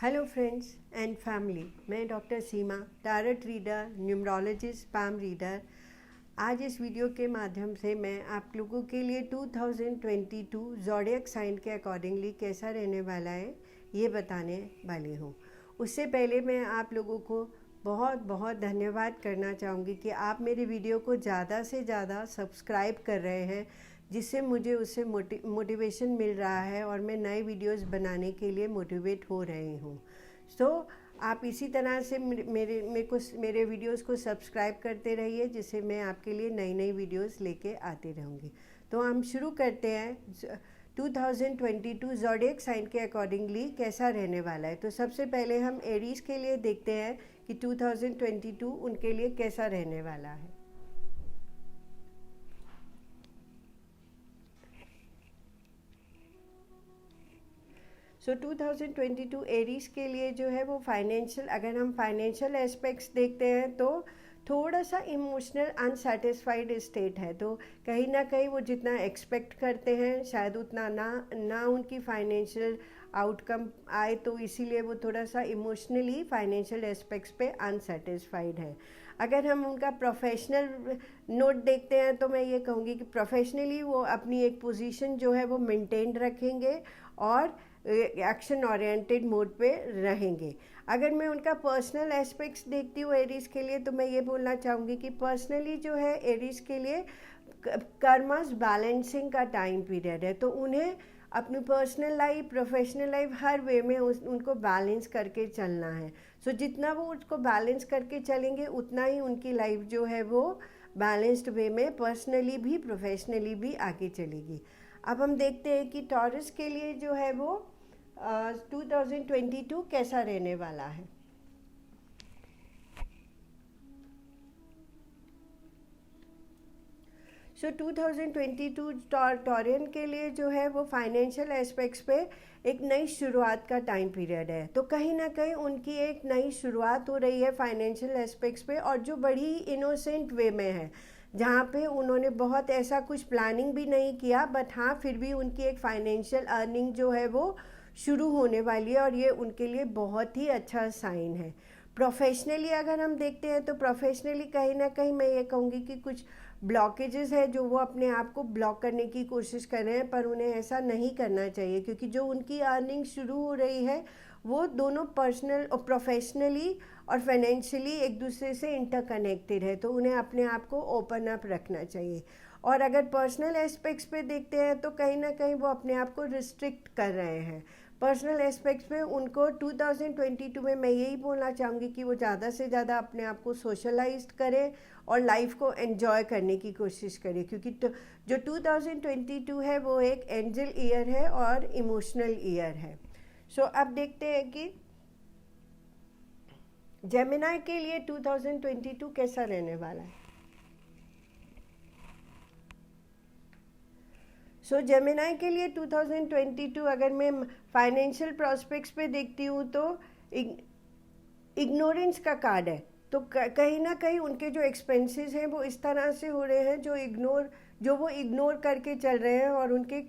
Hello friends and family, मैं doctor Seema, tarot reader, numerologist, palm reader. आज इस video के माध्यम से मैं आप लोगों के लिए 2022 ज़ोडिएक साइन के अकॉर्डिंगली कैसा रहने वाला है ये बताने वाली हूँ। उससे पहले मैं आप लोगों को बहुत बहुत धन्यवाद करना चाहूँगी कि आप मेरे वीडियो को ज़्यादा से ज़्यादा सब्सक्राइब कर रहे हैं, जिससे मुझे उससे मोटिवेशन मिल रहा है और मैं नए वीडियोस बनाने के लिए मोटिवेट हो रही हूँ। सो आप इसी तरह से मेरे वीडियोस को सब्सक्राइब करते रहिए, जिससे मैं आपके लिए नई नई वीडियोस लेके आती रहूँगी। तो हम शुरू करते हैं 2022 ज़ोडिएक साइन के अकॉर्डिंगली कैसा रहने वाला है। तो सबसे पहले हम एरीज के लिए देखते हैं कि 2022 उनके लिए कैसा रहने वाला है। सो 2022 एरीज के लिए जो है वो फाइनेंशियल, अगर हम फाइनेंशियल एस्पेक्ट्स देखते हैं तो थोड़ा सा इमोशनल अनसेटिस्फाइड स्टेट है। तो कहीं ना कहीं वो जितना एक्सपेक्ट करते हैं शायद उतना ना उनकी फाइनेंशियल आउटकम आए, तो इसीलिए वो थोड़ा सा इमोशनली फाइनेंशियल एस्पेक्ट्स पे अनसेटिस्फाइड है। अगर हम उनका प्रोफेशनल नोट देखते हैं तो मैं ये कहूँगी कि प्रोफेशनली वो अपनी एक पोजीशन जो है वो मेंटेन रखेंगे और एक्शन ओरिएंटेड मोड पे रहेंगे। अगर मैं उनका पर्सनल एस्पेक्ट्स देखती हूँ एरीज के लिए, तो मैं ये बोलना चाहूँगी कि पर्सनली जो है एरीज के लिए कर्मास बैलेंसिंग का टाइम पीरियड है। तो उन्हें अपनी पर्सनल लाइफ, प्रोफेशनल लाइफ हर वे में उनको बैलेंस करके चलना है। सो जितना वो उसको बैलेंस करके चलेंगे उतना ही उनकी लाइफ जो है वो बैलेंस्ड वे में पर्सनली भी प्रोफेशनली भी आगे चलेगी। अब हम देखते हैं कि टॉरस के लिए जो है वो 2022 कैसा रहने वाला है। सो 2022 टॉरियन के लिए जो है वो फाइनेंशियल एस्पेक्ट्स पे एक नई शुरुआत का टाइम पीरियड है। तो कहीं ना कहीं उनकी एक नई शुरुआत हो रही है फाइनेंशियल एस्पेक्ट्स पे, और जो बड़ी ही इनोसेंट वे में है, जहाँ पे उन्होंने बहुत ऐसा कुछ प्लानिंग भी नहीं किया, बट हाँ फिर भी उनकी एक फाइनेंशियल अर्निंग जो है वो शुरू होने वाली है, और ये उनके लिए बहुत ही अच्छा साइन है। प्रोफेशनली अगर हम देखते हैं तो प्रोफेशनली कहीं ना कहीं मैं ये कहूँगी कि कुछ ब्लॉकेजेस है जो वो अपने आप को ब्लॉक करने की कोशिश कर रहे हैं, पर उन्हें ऐसा नहीं करना चाहिए, क्योंकि जो उनकी अर्निंग शुरू हो रही है वो दोनों पर्सनल और प्रोफेशनली और फाइनेंशियली एक दूसरे से इंटरकनेक्टेड है। तो उन्हें अपने आप को ओपन अप रखना चाहिए। और अगर पर्सनल एस्पेक्ट्स पे देखते हैं तो कहीं ना कहीं वो अपने आप को रिस्ट्रिक्ट कर रहे हैं। पर्सनल एस्पेक्ट्स में उनको 2022 में मैं यही बोलना चाहूँगी कि वो ज़्यादा से ज़्यादा अपने आप को सोशलाइज करें और लाइफ को एंजॉय करने की कोशिश करें, क्योंकि जो 2022 है वो एक एंजल ईयर है और इमोशनल ईयर है। सो अब देखते हैं कि जेमिनी के लिए 2022 कैसा रहने वाला है। सो जेमिनी के लिए 2022 अगर मैं फाइनेंशियल प्रॉस्पेक्ट्स पे देखती हूँ तो इग्नोरेंस का कार्ड है। तो कहीं ना कहीं उनके जो एक्सपेंसेस हैं वो इस तरह से हो रहे हैं जो वो इग्नोर करके चल रहे हैं, और उनके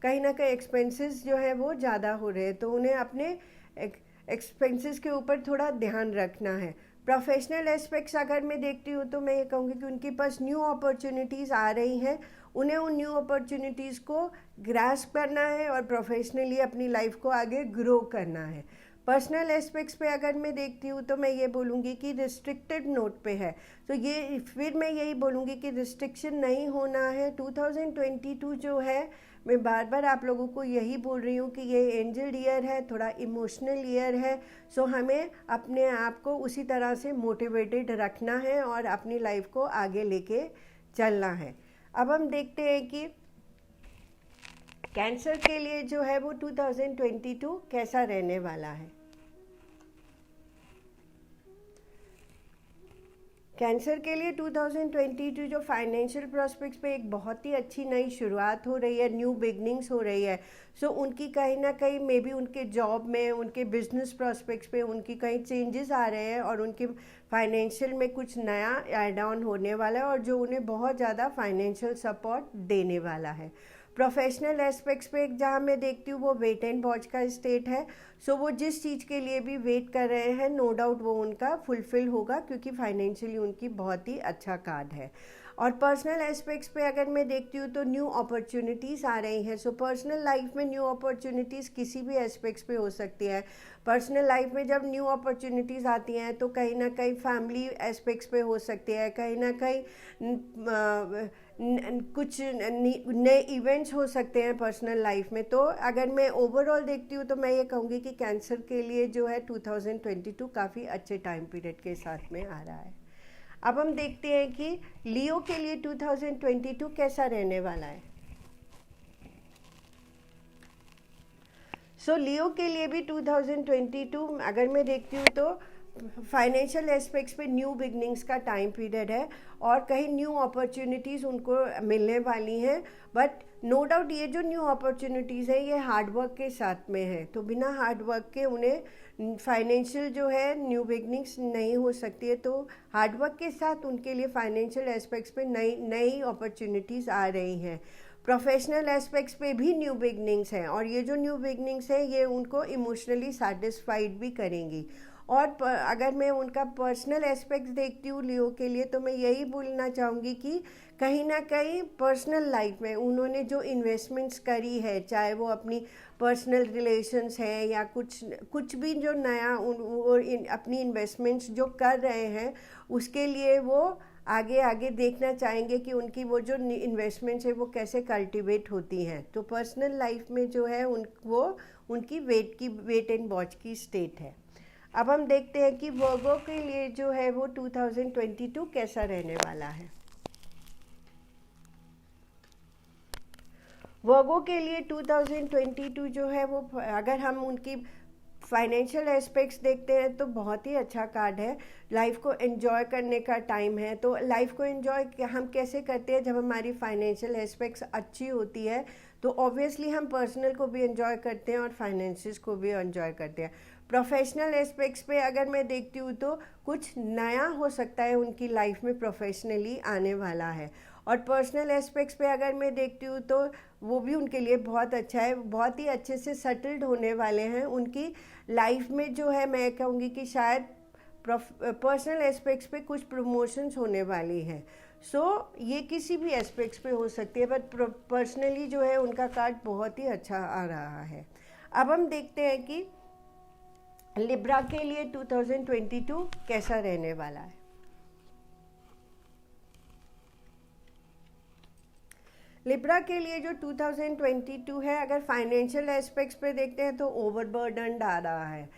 कहीं ना कहीं एक्सपेंसेस जो है वो ज़्यादा हो रहे हैं। तो उन्हें अपने एक्सपेंसेस के ऊपर थोड़ा ध्यान रखना है। प्रोफेशनल एस्पेक्ट्स अगर मैं देखती हूँ तो मैं ये कहूँगी कि उनके पास न्यू अपॉर्चुनिटीज़ आ रही हैं, उन्हें उन न्यू अपॉर्चुनिटीज़ को ग्रास्प करना है और प्रोफेशनली अपनी लाइफ को आगे ग्रो करना है। पर्सनल एस्पेक्ट्स पे अगर मैं देखती हूँ तो मैं ये बोलूँगी कि रिस्ट्रिक्टेड नोट पे है। तो ये फिर मैं यही बोलूँगी कि रिस्ट्रिक्शन नहीं होना है। 2022 जो है, मैं बार बार आप लोगों को यही बोल रही हूँ कि ये एंजल ईयर है, थोड़ा इमोशनल ईयर है। सो हमें अपने आप को उसी तरह से मोटिवेटेड रखना है और अपनी लाइफ को आगे लेके चलना है। अब हम देखते हैं कि कैंसर के लिए जो है वो 2022 कैसा रहने वाला है। कैंसर के लिए 2022 जो फाइनेंशियल प्रॉस्पेक्ट्स पे एक बहुत ही अच्छी नई शुरुआत हो रही है, न्यू बिगनिंग्स हो रही है। सो उनकी कहीं ना कहीं मे बी उनके जॉब में, उनके बिजनेस प्रॉस्पेक्ट्स पे उनकी कहीं चेंजेस आ रहे हैं, और उनके फाइनेंशियल में कुछ नया ऐड ऑन होने वाला है, और जो उन्हें बहुत ज़्यादा फाइनेंशियल सपोर्ट देने वाला है। प्रोफेशनल एस्पेक्ट्स पे जहाँ मैं देखती हूँ वो वेट एंड वॉच का स्टेट है। सो वो जिस चीज़ के लिए भी वेट कर रहे हैं, नो डाउट वो उनका फुलफिल होगा, क्योंकि फाइनेंशियली उनकी बहुत ही अच्छा कार्ड है। और पर्सनल एस्पेक्ट्स पे अगर मैं देखती हूँ तो न्यू अपॉर्चुनिटीज़ आ रही हैं। सो पर्सनल लाइफ में न्यू अपॉर्चुनिटीज़ किसी भी एस्पेक्ट्स पे हो सकती है। पर्सनल लाइफ में जब न्यू अपॉर्चुनिटीज़ आती हैं तो कहीं ना कहीं फैमिली एस्पेक्ट्स पे हो सकती है, कहीं ना कहीं कुछ नए इवेंट्स हो सकते हैं पर्सनल लाइफ में। तो अगर मैं ओवरऑल देखती हूँ तो मैं ये कहूँगी कि कैंसर के लिए जो है 2022 काफ़ी अच्छे टाइम पीरियड के साथ में आ रहा है। अब हम देखते हैं कि लियो के लिए 2022 कैसा रहने वाला है। सो लियो के लिए भी 2022 अगर मैं देखती हूँ तो फाइनेंशियल एस्पेक्ट्स पे न्यू बिगनिंग्स का टाइम पीरियड है और कहीं न्यू अपॉर्चुनिटीज़ उनको मिलने वाली हैं। बट नो डाउट ये जो न्यू अपॉर्चुनिटीज़ है ये हार्ड वर्क के साथ में है, तो बिना हार्ड वर्क के उन्हें फाइनेंशियल जो है न्यू बिगनिंग्स नहीं हो सकती है। तो हार्ड वर्क के साथ उनके लिए फाइनेंशियल एस्पेक्ट्स पे नई नई अपॉर्चुनिटीज़ आ रही हैं। प्रोफेशनल एस्पेक्ट्स पे भी न्यू बिगनिंग्स हैं और ये जो न्यू बिगनिंग्स हैं ये उनको इमोशनली सेटिस्फाइड भी करेंगी। और अगर मैं उनका पर्सनल एस्पेक्ट्स देखती हूँ लियो के लिए तो मैं यही बोलना चाहूँगी कि कहीं ना कहीं पर्सनल लाइफ में उन्होंने जो इन्वेस्टमेंट्स करी है, चाहे वो अपनी पर्सनल रिलेशंस है या कुछ भी जो नया अपनी इन्वेस्टमेंट्स जो कर रहे हैं उसके लिए वो आगे आगे देखना चाहेंगे कि उनकी वो जो इन्वेस्टमेंट्स है वो कैसे कल्टीवेट होती हैं। तो पर्सनल लाइफ में जो है वो उनकी वेट एंड वॉच की स्टेट है। अब हम देखते हैं कि वर्गो के लिए जो है वो 2022 कैसा रहने वाला है। वर्गो के लिए 2022 जो है वो अगर हम उनकी फाइनेंशियल एस्पेक्ट्स देखते हैं तो बहुत ही अच्छा कार्ड है। लाइफ को एंजॉय करने का टाइम है। तो लाइफ को एंजॉय हम कैसे करते हैं, जब हमारी फाइनेंशियल एस्पेक्ट्स अच्छी होती है तो ऑब्वियसली हम पर्सनल को भी एंजॉय करते हैं और फाइनेंसिस को भी एंजॉय करते हैं। प्रोफेशनल एस्पेक्ट्स पे अगर मैं देखती हूँ तो कुछ नया हो सकता है उनकी लाइफ में प्रोफेशनली आने वाला है। और पर्सनल एस्पेक्ट्स पे अगर मैं देखती हूँ तो वो भी उनके लिए बहुत अच्छा है, बहुत ही अच्छे से सेटल्ड होने वाले हैं। उनकी लाइफ में जो है मैं कहूँगी कि शायद पर्सनल एस्पेक्ट्स पे कुछ प्रमोशंस होने वाली हैं। सो ये किसी भी एस्पेक्ट्स पे हो सकती है, बट पर्सनली जो है उनका कार्ड बहुत ही अच्छा आ रहा है। अब हम देखते हैं कि लिब्रा के लिए 2022 कैसा रहने वाला है। लिब्रा के लिए जो 2022 है, अगर फाइनेंशियल एस्पेक्ट्स पे देखते हैं तो ओवरबर्डन आ रहा है।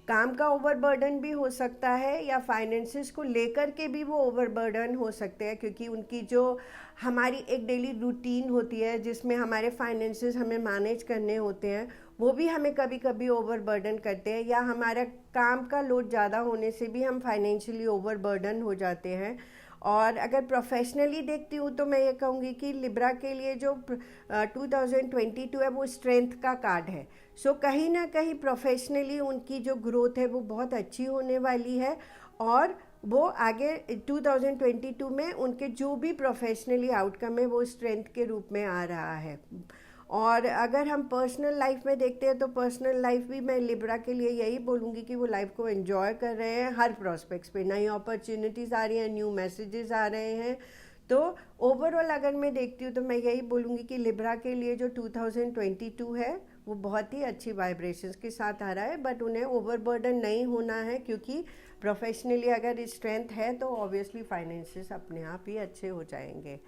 काम का ओवरबर्डन भी हो सकता है या फाइनेंसेस को लेकर के भी वो ओवरबर्डन हो सकते हैं, क्योंकि उनकी जो हमारी एक डेली रूटीन होती है जिसमें हमारे फाइनेंसेस हमें मैनेज करने होते हैं वो भी हमें कभी कभी ओवरबर्डन करते हैं, या हमारा काम का लोड ज़्यादा होने से भी हम फाइनेंशियली ओवरबर्डन हो जाते हैं। और अगर प्रोफेशनली देखती हूँ तो मैं ये कहूँगी कि लिब्रा के लिए जो 2022 है वो स्ट्रेंथ का कार्ड है। सो कहीं ना कहीं प्रोफेशनली उनकी जो ग्रोथ है वो बहुत अच्छी होने वाली है और वो आगे 2022 में उनके जो भी प्रोफेशनली आउटकम है वो स्ट्रेंथ के रूप में आ रहा है। और अगर हम पर्सनल लाइफ में देखते हैं तो पर्सनल लाइफ भी मैं लिब्रा के लिए यही बोलूँगी कि वो लाइफ को एंजॉय कर रहे हैं। हर प्रोस्पेक्ट्स पे नई अपॉर्चुनिटीज़ आ रही हैं, न्यू मैसेजेस आ रहे हैं। तो ओवरऑल अगर मैं देखती हूँ तो मैं यही बोलूँगी कि लिब्रा के लिए जो 2022 है वो बहुत ही अच्छी वाइब्रेशंस के साथ आ रहा है, बट उन्हें ओवरबर्डन नहीं होना है, क्योंकि प्रोफेशनली अगर स्ट्रेंथ है तो ऑब्वियसली फाइनेंसेस अपने आप ही अच्छे हो जाएंगे।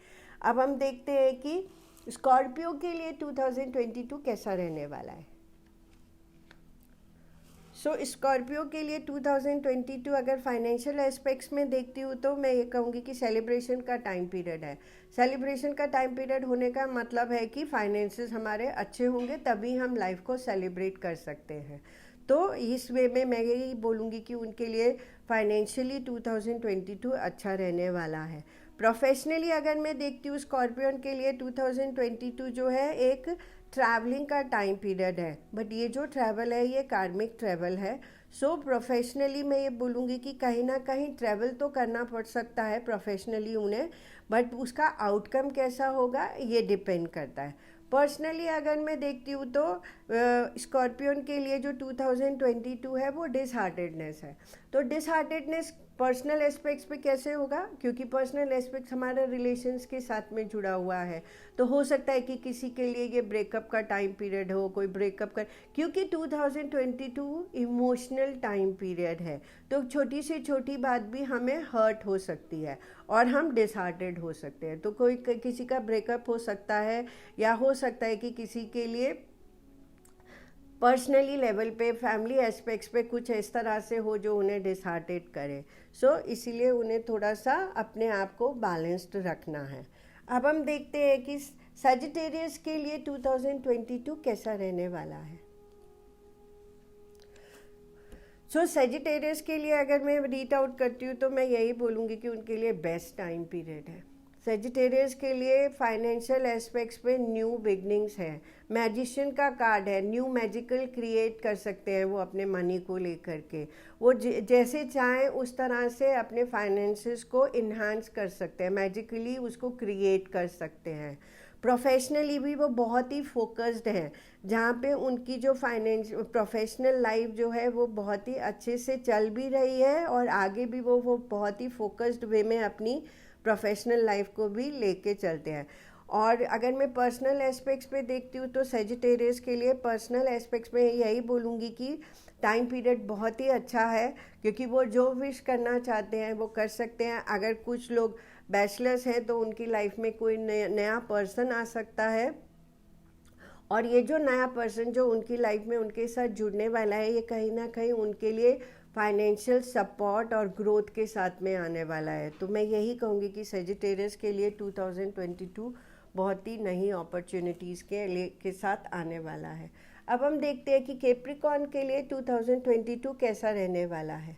अब हम देखते हैं कि स्कॉर्पियो के लिए 2022 कैसा रहने वाला है। सो स्कॉर्पियो के लिए 2022 अगर फाइनेंशियल एस्पेक्ट्स में देखती हूँ तो मैं ये कहूँगी कि सेलिब्रेशन का टाइम पीरियड है। सेलिब्रेशन का टाइम पीरियड होने का मतलब है कि फाइनेंसेस हमारे अच्छे होंगे तभी हम लाइफ को सेलिब्रेट कर सकते हैं। तो इस वे में मैं यही बोलूँगी कि उनके लिए फाइनेंशियली 2022 अच्छा रहने वाला है। प्रोफेशनली अगर मैं देखती हूँ स्कॉर्पियन के लिए 2022 जो है एक ट्रैवलिंग का टाइम पीरियड है, बट ये जो ट्रैवल है ये कार्मिक ट्रैवल है। सो प्रोफेशनली मैं ये बोलूँगी कि कहीं ना कहीं ट्रैवल तो करना पड़ सकता है प्रोफेशनली उन्हें, बट उसका आउटकम कैसा होगा ये डिपेंड करता है। पर्सनली अगर मैं देखती हूँ तो स्कॉर्पियन के लिए जो 2022 है वो डिसहार्टेडनेस है। तो डिसहार्टेडनेस पर्सनल एस्पेक्ट्स पे कैसे होगा, क्योंकि पर्सनल एस्पेक्ट्स हमारा रिलेशंस के साथ में जुड़ा हुआ है। तो हो सकता है कि किसी के लिए ये ब्रेकअप का टाइम पीरियड हो, कोई ब्रेकअप कर, क्योंकि 2022 इमोशनल टाइम पीरियड है। तो छोटी से छोटी बात भी हमें हर्ट हो सकती है और हम डिसहार्टेड हो सकते हैं। तो कोई किसी का ब्रेकअप हो सकता है, या हो सकता है कि किसी के लिए पर्सनली लेवल पे, फैमिली एस्पेक्ट्स पे कुछ इस तरह से हो जो उन्हें डिसहार्टेड करे। इसीलिए उन्हें थोड़ा सा अपने आप को बैलेंस्ड रखना है। अब हम देखते हैं कि सजिटेरियस के लिए 2022 कैसा रहने वाला है। सजिटेरियस के लिए अगर मैं रीड आउट करती हूँ तो मैं यही बोलूँगी कि उनके लिए बेस्ट टाइम पीरियड है। सेजिटेरियस के लिए फाइनेंशियल एस्पेक्ट्स पे न्यू बिगनिंग्स है। मैजिशियन का कार्ड है, न्यू मैजिकल क्रिएट कर सकते हैं वो अपने मनी को लेकर के। वो जैसे चाहें उस तरह से अपने फाइनेंसेस को इन्हांस कर सकते हैं, मैजिकली उसको क्रिएट कर सकते हैं। प्रोफेशनली भी वो बहुत ही फोकस्ड हैं, जहाँ पे उनकी जो प्रोफेशनल लाइफ जो है वो बहुत ही अच्छे से चल भी रही है और आगे भी वो बहुत ही फोकस्ड वे में अपनी प्रोफेशनल लाइफ को भी लेके चलते हैं। और अगर मैं पर्सनल एस्पेक्ट्स पे देखती हूँ तो सेजिटेरियस के लिए पर्सनल एस्पेक्ट्स में यही बोलूँगी कि टाइम पीरियड बहुत ही अच्छा है, क्योंकि वो जो विश करना चाहते हैं वो कर सकते हैं। अगर कुछ लोग बैचलर्स हैं तो उनकी लाइफ में कोई नया पर्सन आ सकता है, और ये जो नया पर्सन जो उनकी लाइफ में उनके साथ जुड़ने वाला है, ये कहीं ना कहीं उनके लिए फाइनेंशियल सपोर्ट और ग्रोथ के साथ में आने वाला है। तो मैं यही कहूँगी कि सेजिटेरियस के लिए 2022 बहुत ही नई अपॉर्चुनिटीज़ के साथ आने वाला है। अब हम देखते हैं कि कैप्रिकॉर्न के लिए 2022 कैसा रहने वाला है।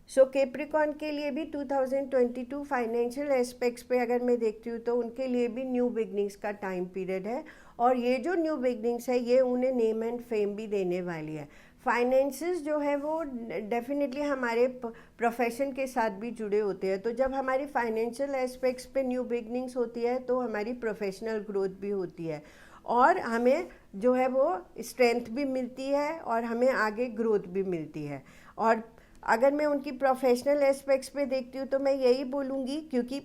कैप्रिकॉर्न के लिए भी 2022 फाइनेंशियल एस्पेक्ट्स पे अगर मैं देखती हूँ तो उनके लिए भी न्यू बिगनिंग्स का टाइम पीरियड है, और ये जो न्यू बिगनिंग्स है ये उन्हें नेम एंड फेम भी देने वाली है। फाइनेंसेस जो है वो डेफिनेटली हमारे प्रोफेशन के साथ भी जुड़े होते हैं। तो जब हमारी फाइनेंशियल एस्पेक्ट्स पे न्यू बिगनिंग्स होती है तो हमारी प्रोफेशनल ग्रोथ भी होती है, और हमें जो है वो स्ट्रेंथ भी मिलती है और हमें आगे ग्रोथ भी मिलती है। और अगर मैं उनकी प्रोफेशनल एस्पेक्ट्स पे देखती हूँ तो मैं यही बोलूँगी, क्योंकि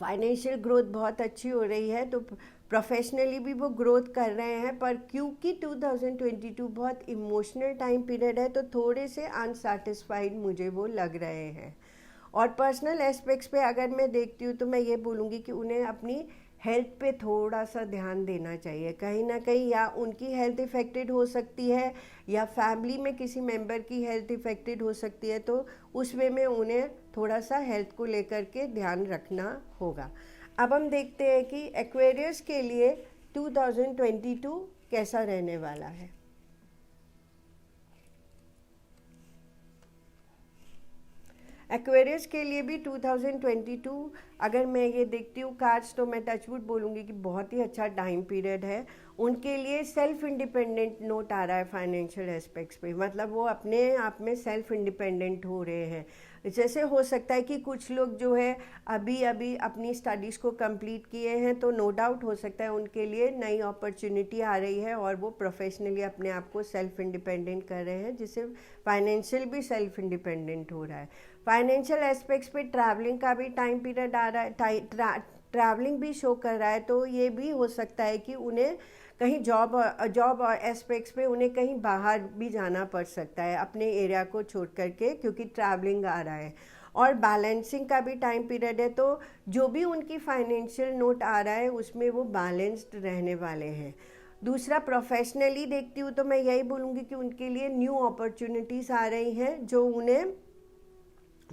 फाइनेंशियल ग्रोथ बहुत अच्छी हो रही है तो प्रोफेशनली भी वो ग्रोथ कर रहे हैं, पर क्योंकि 2022 बहुत इमोशनल टाइम पीरियड है तो थोड़े से अनसेटिस्फाइड मुझे वो लग रहे हैं। और पर्सनल एस्पेक्ट्स पे अगर मैं देखती हूँ तो मैं ये बोलूँगी कि उन्हें अपनी हेल्थ पे थोड़ा सा ध्यान देना चाहिए। कहीं ना कहीं या उनकी हेल्थ इफ़ेक्टेड हो सकती है या फैमिली में किसी मेंबर की हेल्थ इफ़ेक्टेड हो सकती है, तो उस वे में उन्हें थोड़ा सा हेल्थ को लेकर के ध्यान रखना होगा। अब हम देखते हैं कि एक्वेरियस के लिए 2022 कैसा रहने वाला है। एक्वेरियस के लिए भी 2022 अगर मैं ये देखती हूँ कार्ड्स तो मैं टचवुड बोलूँगी कि बहुत ही अच्छा टाइम पीरियड है। उनके लिए सेल्फ इंडिपेंडेंट नोट आ रहा है फाइनेंशियल एस्पेक्ट्स पे, मतलब वो अपने आप में सेल्फ इंडिपेंडेंट हो रहे हैं। जैसे हो सकता है कि कुछ लोग जो है अभी अभी अपनी स्टडीज़ को कंप्लीट किए हैं, तो नो डाउट हो सकता है उनके लिए नई अपॉर्चुनिटी आ रही है और वो प्रोफेशनली अपने आप को सेल्फ इंडिपेंडेंट कर रहे हैं, जिससे फाइनेंशियल भी सेल्फ इंडिपेंडेंट हो रहा है। फाइनेंशियल एस्पेक्ट्स पे ट्रैवलिंग का भी टाइम पीरियड आ रहा है, ट्रैवलिंग भी शो कर रहा है, तो ये भी हो सकता है कि उन्हें कहीं जॉब एस्पेक्ट्स पे उन्हें कहीं बाहर भी जाना पड़ सकता है अपने एरिया को छोड़ करके, क्योंकि ट्रैवलिंग आ रहा है। और बैलेंसिंग का भी टाइम पीरियड है, तो जो भी उनकी फाइनेंशियल नोट आ रहा है उसमें वो बैलेंस्ड रहने वाले हैं। दूसरा, प्रोफेशनली देखती हूँ तो मैं यही बोलूँगी कि उनके लिए न्यू अपॉर्चुनिटीज़ आ रही हैं जो उन्हें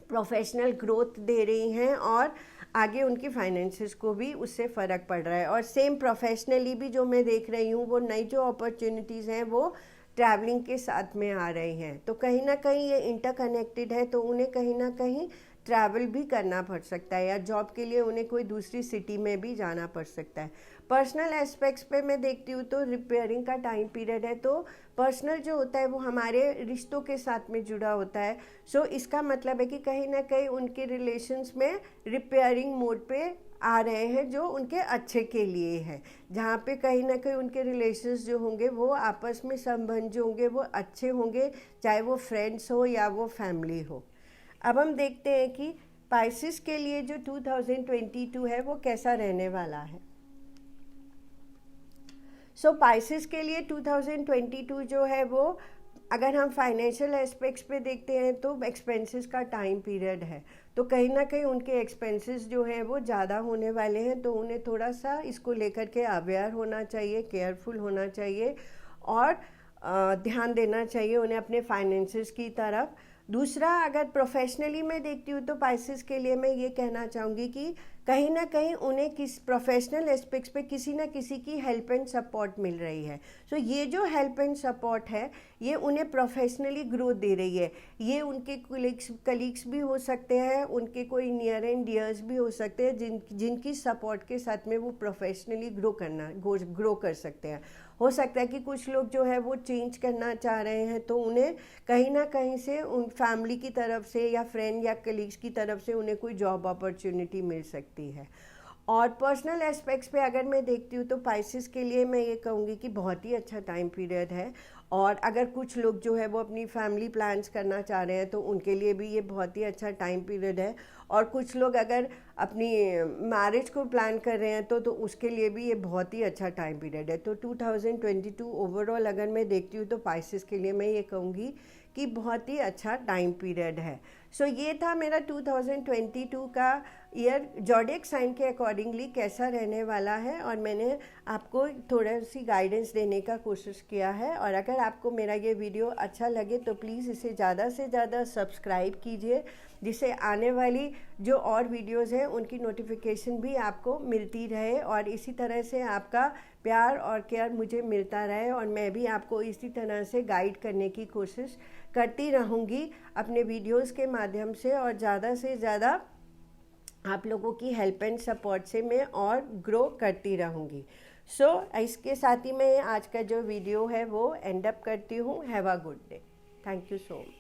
प्रोफेशनल ग्रोथ दे रही हैं, और आगे उनकी फाइनेंसेस को भी उससे फ़र्क पड़ रहा है। और सेम प्रोफेशनली भी जो मैं देख रही हूँ वो नई जो अपॉर्चुनिटीज़ हैं वो ट्रैवलिंग के साथ में आ रही हैं। तो कहीं ना कहीं ये इंटरकनेक्टेड है, तो उन्हें कहीं ना कहीं ट्रैवल भी करना पड़ सकता है, या जॉब के लिए उन्हें कोई दूसरी सिटी में भी जाना पड़ सकता है। पर्सनल एस्पेक्ट्स पे मैं देखती हूँ तो रिपेयरिंग का टाइम पीरियड है, तो पर्सनल जो होता है वो हमारे रिश्तों के साथ में जुड़ा होता है। सो इसका मतलब है कि कहीं ना कहीं उनके रिलेशंस में रिपेयरिंग मोड पे आ रहे हैं, जो उनके अच्छे के लिए है, जहाँ पे कहीं ना कहीं उनके रिलेशंस जो होंगे वो आपस में संबंध जो होंगे वो अच्छे होंगे, चाहे वो फ्रेंड्स हो या वो फैमिली हो। अब हम देखते हैं कि पाइसेस के लिए जो 2022 है वो कैसा रहने वाला है। सो पाइसेस के लिए 2022 जो है वो, अगर हम फाइनेंशियल एस्पेक्ट्स पे देखते हैं तो एक्सपेंसेस का टाइम पीरियड है, तो कहीं ना कहीं उनके एक्सपेंसेस जो है वो ज़्यादा होने वाले हैं, तो उन्हें थोड़ा सा इसको लेकर के अवेयर होना चाहिए, केयरफुल होना चाहिए और ध्यान देना चाहिए उन्हें अपने फाइनेंसेस की तरफ। दूसरा, अगर प्रोफेशनली मैं देखती हूँ तो पाइसेस के लिए मैं ये कहना चाहूँगी कि कहीं ना कहीं उन्हें किस प्रोफेशनल एस्पेक्ट्स पे किसी ना किसी की हेल्प एंड सपोर्ट मिल रही है। सो ये जो हेल्प एंड सपोर्ट है ये उन्हें प्रोफेशनली ग्रोथ दे रही है। ये उनके कलीग्स भी हो सकते हैं, उनके कोई नियर एंड डियर्स भी हो सकते हैं जिनकी सपोर्ट के साथ में वो प्रोफेशनली ग्रो कर सकते हैं। हो सकता है कि कुछ लोग जो है वो चेंज करना चाह रहे हैं, तो उन्हें कहीं ना कहीं से उन फैमिली की तरफ से या फ्रेंड या कलीग्स की तरफ से उन्हें कोई जॉब अपॉर्चुनिटी मिल सकती है। और पर्सनल एस्पेक्ट्स पे अगर मैं देखती हूँ तो पाइसेस के लिए मैं ये कहूँगी कि बहुत ही अच्छा टाइम पीरियड है। और अगर कुछ लोग जो है वो अपनी फैमिली प्लान्स करना चाह रहे हैं तो उनके लिए भी ये बहुत ही अच्छा टाइम पीरियड है। और कुछ लोग अगर अपनी मैरिज को प्लान कर रहे हैं तो उसके लिए भी ये बहुत ही अच्छा टाइम पीरियड है। तो 2022 ओवरऑल अगर मैं देखती हूँ तो पाइसेस के लिए मैं ये कहूँगी कि बहुत ही अच्छा टाइम पीरियड है। सो ये था मेरा 2022 का ईयर ज़ोडिएक साइन के अकॉर्डिंगली कैसा रहने वाला है, और मैंने आपको थोड़ा सी गाइडेंस देने का कोशिश किया है। और अगर आपको मेरा ये वीडियो अच्छा लगे तो प्लीज़ इसे ज़्यादा से ज़्यादा सब्सक्राइब कीजिए, जिससे आने वाली जो और वीडियोज़ हैं उनकी नोटिफिकेशन भी आपको मिलती रहे, और इसी तरह से आपका प्यार और केयर मुझे मिलता रहे, और मैं भी आपको इसी तरह से गाइड करने की कोशिश करती रहूँगी अपने वीडियोज़ के माध्यम से, और ज़्यादा से ज़्यादा आप लोगों की हेल्प एंड सपोर्ट से मैं और ग्रो करती रहूँगी। सो इसके साथ ही मैं आज का जो वीडियो है वो एंड अप करती हूँ। Have a good day. Thank you so much.